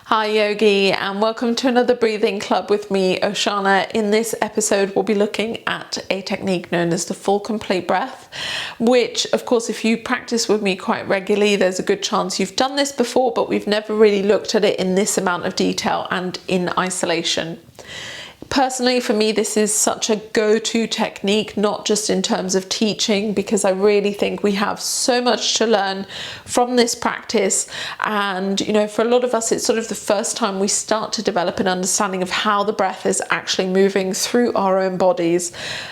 Hi Yogi, and welcome to another breathing club with me, Oceana. In this episode we'll be looking at a technique known as the full complete breath, which of course if you practice with me quite regularly there's a good chance you've done this before, but we've never really looked at it in this amount of detail and in isolation. Personally, for me, this is such a go-to technique, not just in terms of teaching, because I really think we have so much to learn from this practice. And, you know, for a lot of us, it's sort of the first time we start to develop an understanding of how the breath is actually moving through our own bodies.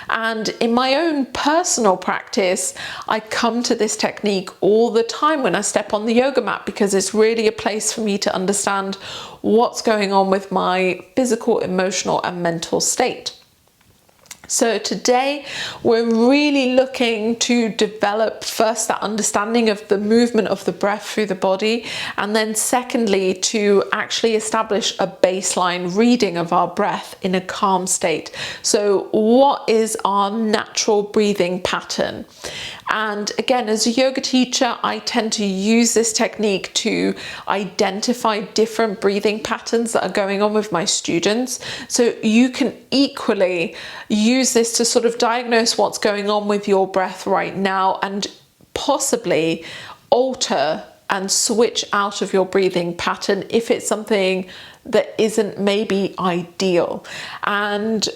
And in my own personal practice, I come to this technique all the time when I step on the yoga mat, because it's really a place for me to understand what's going on with my physical, emotional, and mental state. So today we're really looking to develop first that understanding of the movement of the breath through the body, and then secondly to actually establish a baseline reading of our breath in a calm state. So what is our natural breathing pattern? And again, as a yoga teacher, I tend to use this technique to identify different breathing patterns that are going on with my students. So you can equally use this to sort of diagnose what's going on with your breath right now and possibly alter and switch out of your breathing pattern if it's something that isn't maybe ideal. And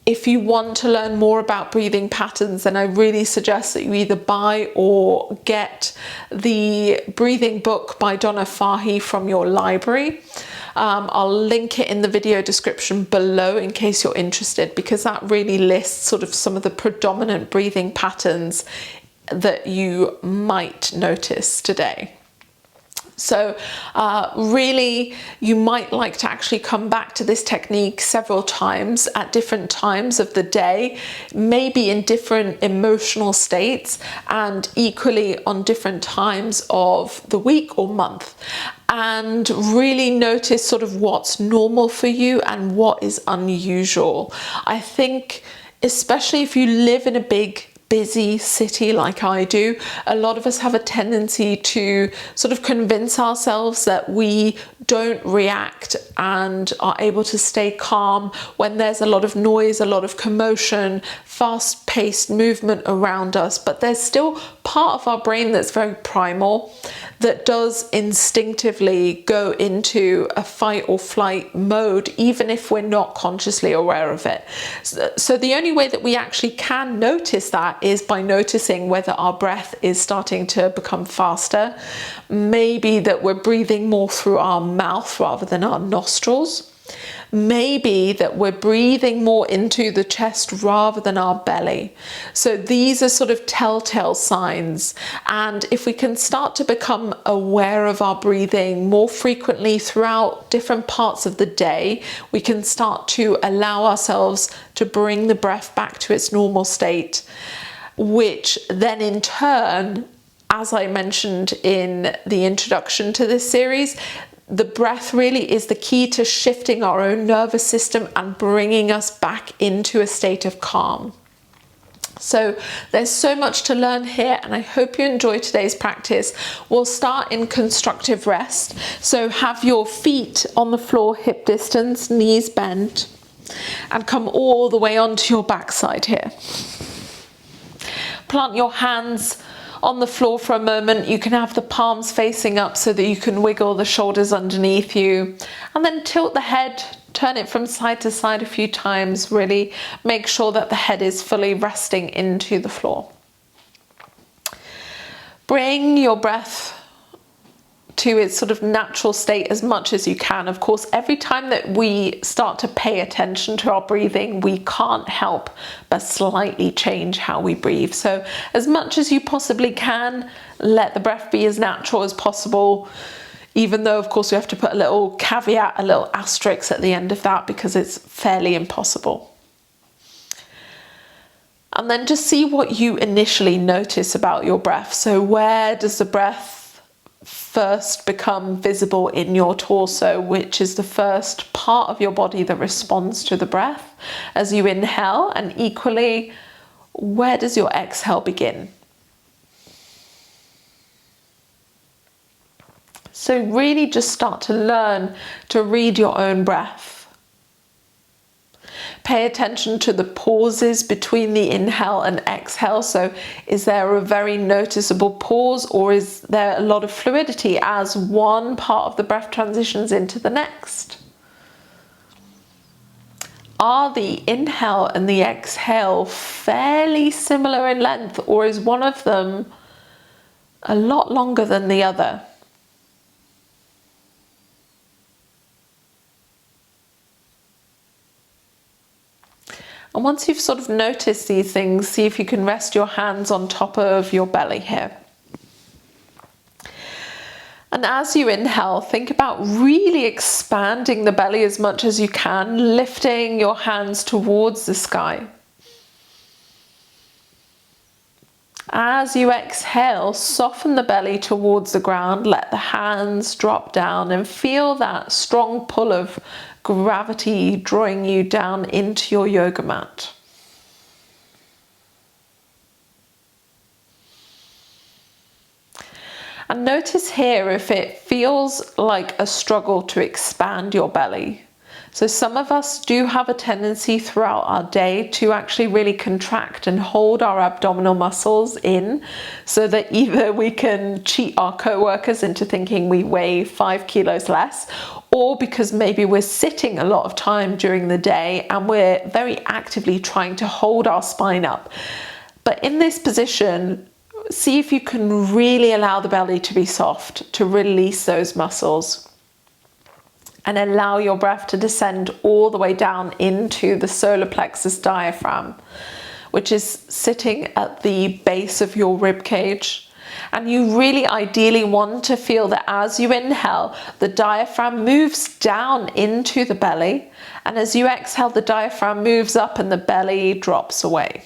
if you want to learn more about breathing patterns, then I really suggest that you either buy or get the breathing book by Donna Fahy from your library. I'll link it in the video description below in case you're interested, because that really lists sort of some of the predominant breathing patterns that you might notice today. So really, you might like to actually come back to this technique several times at different times of the day, maybe in different emotional states, and equally on different times of the week or month. And really notice sort of what's normal for you and what is unusual. I think, especially if you live in a big busy city like I do, a lot of us have a tendency to sort of convince ourselves that we don't react and are able to stay calm when there's a lot of noise, a lot of commotion, fast-paced movement around us. But there's still part of our brain that's very primal, that does instinctively go into a fight or flight mode, even if we're not consciously aware of it. So the only way that we actually can notice that is by noticing whether our breath is starting to become faster, maybe that we're breathing more through our mouth rather than our nostrils, maybe that we're breathing more into the chest rather than our belly. So these are sort of telltale signs, and if we can start to become aware of our breathing more frequently throughout different parts of the day, we can start to allow ourselves to bring the breath back to its normal state, which then in turn, as I mentioned in the introduction to this series, the breath really is the key to shifting our own nervous system and bringing us back into a state of calm. So there's so much to learn here, and I hope you enjoy today's practice. We'll start in constructive rest. So have your feet on the floor, hip distance, knees bent, and come all the way onto your backside here. Plant your hands on the floor for a moment. You can have the palms facing up so that you can wiggle the shoulders underneath you, and then tilt the head, turn it from side to side a few times. Really make sure that the head is fully resting into the floor. Bring your breath to its sort of natural state as much as you can. Of course, every time that we start to pay attention to our breathing, we can't help but slightly change how we breathe. So as much as you possibly can, let the breath be as natural as possible, even though of course we have to put a little caveat, a little asterisk at the end of that, because it's fairly impossible. And then just see what you initially notice about your breath. So where does the breath first become visible in your torso, which is the first part of your body that responds to the breath as you inhale, and equally, where does your exhale begin? So really just start to learn to read your own breath. Pay attention to the pauses between the inhale and exhale. So is there a very noticeable pause, or is there a lot of fluidity as one part of the breath transitions into the next? Are the inhale and the exhale fairly similar in length, or is one of them a lot longer than the other? And once you've sort of noticed these things, see if you can rest your hands on top of your belly here. And as you inhale, think about really expanding the belly as much as you can, lifting your hands towards the sky. As you exhale, soften the belly towards the ground, let the hands drop down and feel that strong pull of gravity drawing you down into your yoga mat. And notice here if it feels like a struggle to expand your belly. So some of us do have a tendency throughout our day to actually really contract and hold our abdominal muscles in, so that either we can cheat our co-workers into thinking we weigh 5 kilos less, or because maybe we're sitting a lot of time during the day and we're very actively trying to hold our spine up. But in this position, see if you can really allow the belly to be soft, to release those muscles. And allow your breath to descend all the way down into the solar plexus diaphragm, which is sitting at the base of your rib cage. And you really ideally want to feel that as you inhale, the diaphragm moves down into the belly. And as you exhale, the diaphragm moves up and the belly drops away.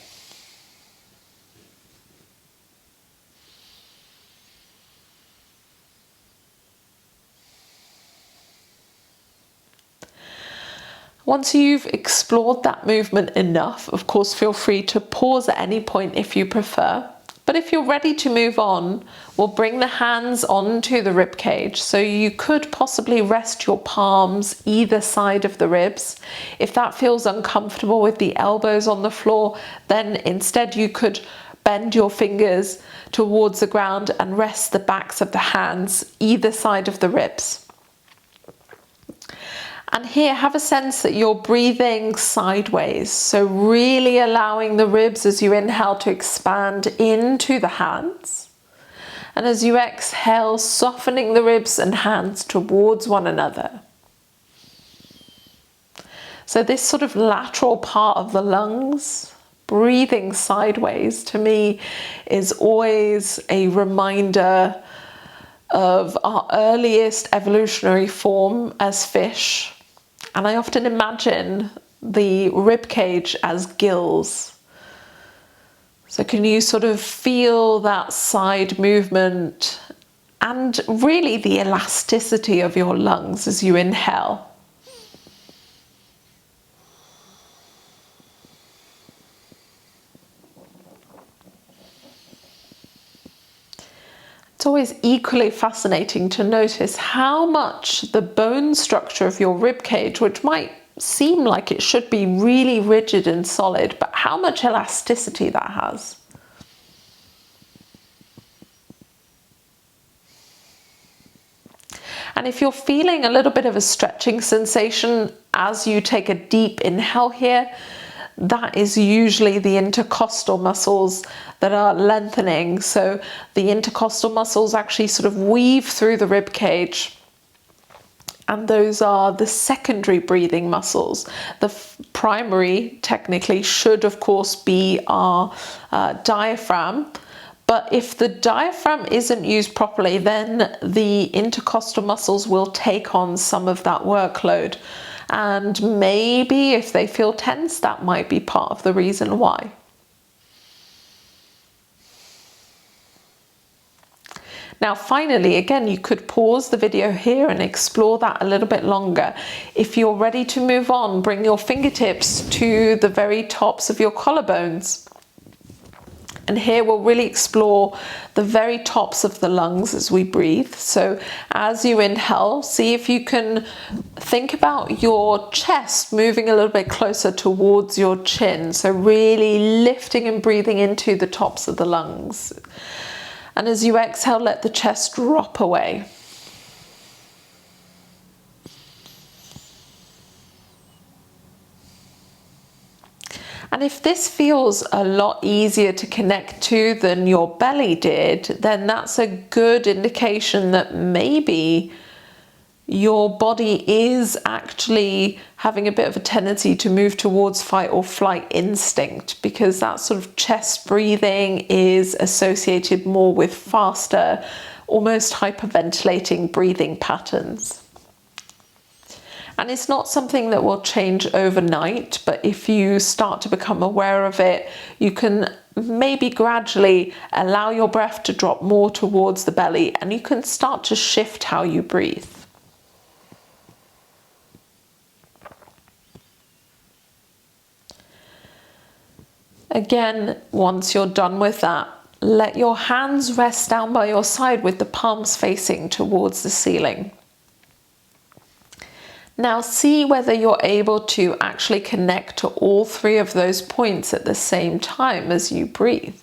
Once you've explored that movement enough, of course, feel free to pause at any point if you prefer. But if you're ready to move on, we'll bring the hands onto the rib cage. So you could possibly rest your palms either side of the ribs. If that feels uncomfortable with the elbows on the floor, then instead you could bend your fingers towards the ground and rest the backs of the hands either side of the ribs. And here, have a sense that you're breathing sideways. So really allowing the ribs as you inhale to expand into the hands. And as you exhale, softening the ribs and hands towards one another. So this sort of lateral part of the lungs, breathing sideways, to me is always a reminder of our earliest evolutionary form as fish. And I often imagine the rib cage as gills. So can you sort of feel that side movement and really the elasticity of your lungs as you inhale? It's always equally fascinating to notice how much the bone structure of your rib cage, which might seem like it should be really rigid and solid, but how much elasticity that has. And if you're feeling a little bit of a stretching sensation as you take a deep inhale here, that is usually the intercostal muscles that are lengthening. So the intercostal muscles actually sort of weave through the rib cage. And those are the secondary breathing muscles. The primary, technically, should of course be our diaphragm. But if the diaphragm isn't used properly, then the intercostal muscles will take on some of that workload. And maybe if they feel tense, that might be part of the reason why. Now finally, again, you could pause the video here and explore that a little bit longer. If you're ready to move on, bring your fingertips to the very tops of your collarbones. And here we'll really explore the very tops of the lungs as we breathe. So as you inhale, see if you can think about your chest moving a little bit closer towards your chin. So really lifting and breathing into the tops of the lungs. And as you exhale, let the chest drop away. And if this feels a lot easier to connect to than your belly did, then that's a good indication that maybe your body is actually having a bit of a tendency to move towards fight or flight instinct, because that sort of chest breathing is associated more with faster, almost hyperventilating breathing patterns. And it's not something that will change overnight, but if you start to become aware of it, you can maybe gradually allow your breath to drop more towards the belly, and you can start to shift how you breathe. Again, once you're done with that, let your hands rest down by your side with the palms facing towards the ceiling. Now see whether you're able to actually connect to all three of those points at the same time as you breathe.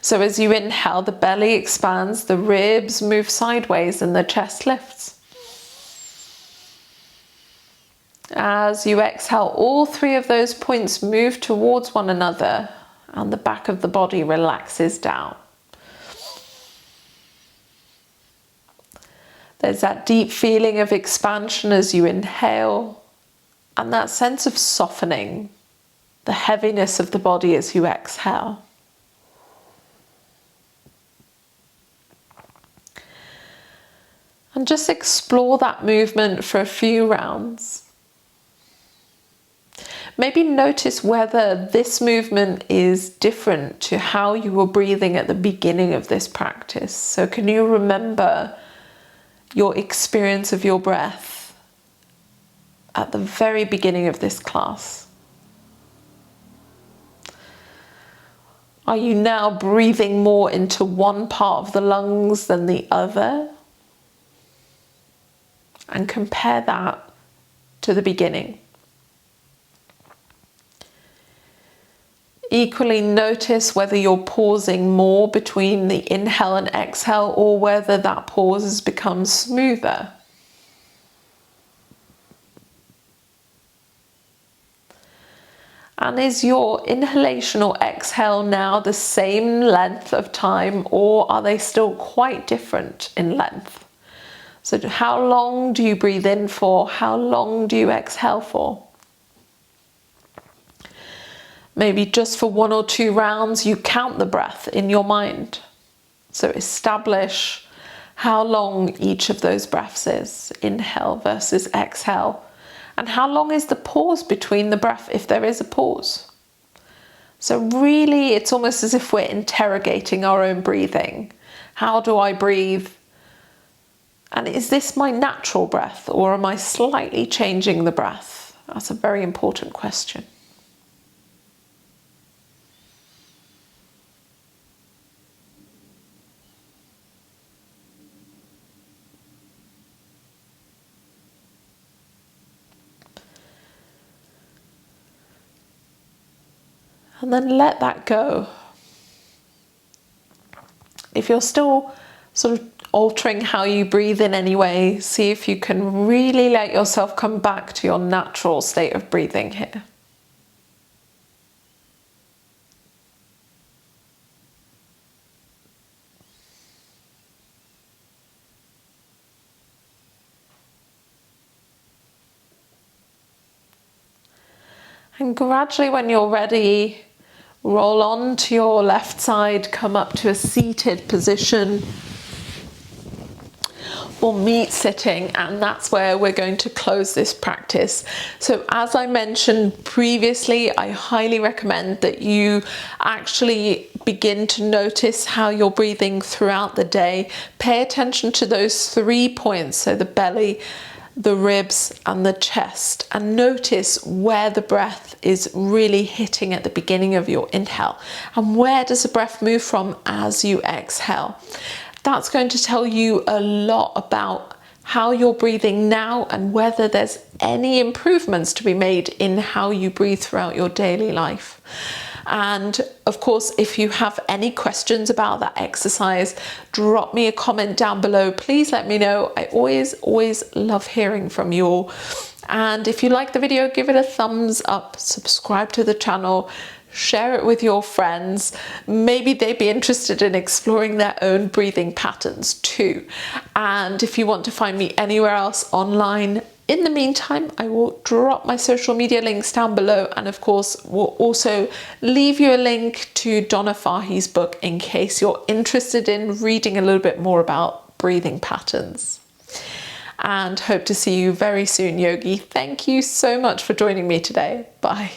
So as you inhale, the belly expands, the ribs move sideways, and the chest lifts. As you exhale, all three of those points move towards one another, and the back of the body relaxes down. There's that deep feeling of expansion as you inhale, and that sense of softening, the heaviness of the body as you exhale. And just explore that movement for a few rounds. Maybe notice whether this movement is different to how you were breathing at the beginning of this practice. So can you remember your experience of your breath at the very beginning of this class? Are you now breathing more into one part of the lungs than the other? And compare that to the beginning. Equally, notice whether you're pausing more between the inhale and exhale, or whether that pause has become smoother. And is your inhalation or exhale now the same length of time, or are they still quite different in length? So how long do you breathe in for? How long do you exhale for? Maybe just for 1 or 2 rounds, you count the breath in your mind. So establish how long each of those breaths is, inhale versus exhale. And how long is the pause between the breath, if there is a pause? So really, it's almost as if we're interrogating our own breathing. How do I breathe? And is this my natural breath, or am I slightly changing the breath? That's a very important question. And then let that go. If you're still sort of altering how you breathe in any way, see if you can really let yourself come back to your natural state of breathing here. And gradually, when you're ready, roll on to your left side, come up to a seated position, or meet sitting, and that's where we're going to close this practice. So as I mentioned previously, I highly recommend that you actually begin to notice how you're breathing throughout the day. Pay attention to those 3 points, so the belly, the ribs and the chest, and notice where the breath is really hitting at the beginning of your inhale and where does the breath move from as you exhale. That's going to tell you a lot about how you're breathing now and whether there's any improvements to be made in how you breathe throughout your daily life. And of course, if you have any questions about that exercise, drop me a comment down below. Please let me know. I always love hearing from you all. And if you like the video, give it a thumbs up, subscribe to the channel, share it with your friends. Maybe they'd be interested in exploring their own breathing patterns too. And if you want to find me anywhere else online, in the meantime, I will drop my social media links down below, and of course we'll also leave you a link to Donna Fahi's book in case you're interested in reading a little bit more about breathing patterns. And hope to see you very soon, Yogi. Thank you so much for joining me today. Bye.